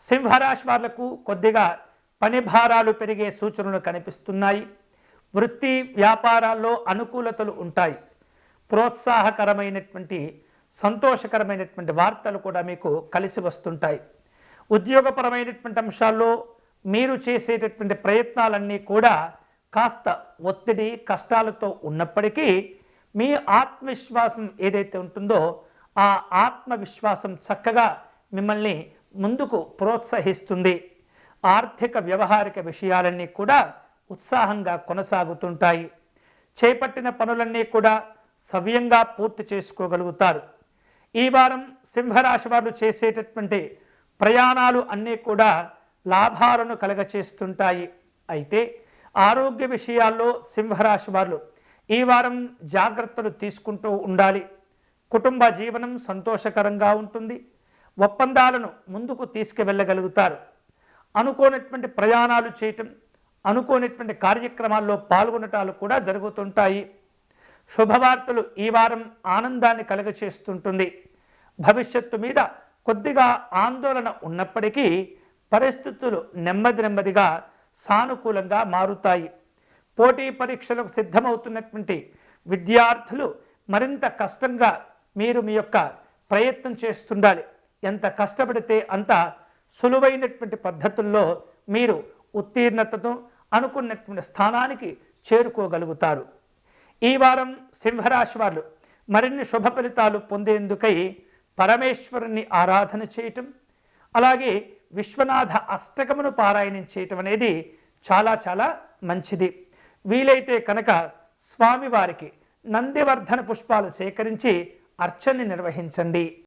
సింహరాశి వాళ్లకు కొద్దిగా పని భారాలు పెరిగే సూచనలు కనిపిస్తున్నాయి. వృత్తి వ్యాపారాల్లో అనుకూలతలు ఉంటాయి. ప్రోత్సాహకరమైనటువంటి సంతోషకరమైనటువంటి వార్తలు కూడా మీకు కలిసి వస్తుంటాయి. ఉద్యోగపరమైనటువంటి అంశాల్లో మీరు చేసేటటువంటి ప్రయత్నాలన్నీ కూడా కాస్త ఒత్తిడి కష్టాలతో ఉన్నప్పటికీ మీ ఆత్మవిశ్వాసం ఏదైతే ఉంటుందో ఆ ఆత్మవిశ్వాసం చక్కగా మిమ్మల్ని ముందుకు ప్రోత్సహిస్తుంది. ఆర్థిక వ్యవహారిక విషయాలన్నీ కూడా ఉత్సాహంగా కొనసాగుతుంటాయి. చేపట్టిన పనులన్నీ కూడా సవ్యంగా పూర్తి చేసుకోగలుగుతారు. ఈ వారం సింహరాశి వారు చేసేటటువంటి ప్రయాణాలు అన్నీ కూడా లాభాలను కలగచేస్తుంటాయి. అయితే ఆరోగ్య విషయాల్లో సింహరాశి వారు ఈ వారం జాగ్రత్తలు తీసుకుంటూ ఉండాలి. కుటుంబ జీవనం సంతోషకరంగా ఉంటుంది. ఒప్పందాలను ముందుకు తీసుకువెళ్ళగలుగుతారు. అనుకోనటువంటి ప్రయాణాలు చేయటం, అనుకోనటువంటి కార్యక్రమాల్లో పాల్గొనటాలు కూడా జరుగుతుంటాయి. శుభవార్తలు ఈ వారం ఆనందాన్ని కలుగచేస్తుంటుంది. భవిష్యత్తు మీద కొద్దిగా ఆందోళన ఉన్నప్పటికీ పరిస్థితులు నెమ్మదిగా సానుకూలంగా మారుతాయి. పోటీ పరీక్షలకు సిద్ధమవుతున్నటువంటి విద్యార్థులు మరింత కష్టంగా మీరు మీ యొక్క ప్రయత్నం చేస్తుండాలి. ఎంత కష్టపడితే అంత సులువైనటువంటి పద్ధతుల్లో మీరు ఉత్తీర్ణతతో అనుకున్నటువంటి స్థానానికి చేరుకోగలుగుతారు. ఈ వారం సింహరాశి వారు మరిన్ని శుభ ఫలితాలు పొందేందుకై పరమేశ్వరుని ఆరాధన చేయటం, అలాగే విశ్వనాథ అష్టకమును పారాయణం చేయటం అనేది చాలా మంచిది. వీలైతే కనుక స్వామివారికి నందివర్ధన పుష్పాలు సేకరించి అర్చనని నిర్వహించండి.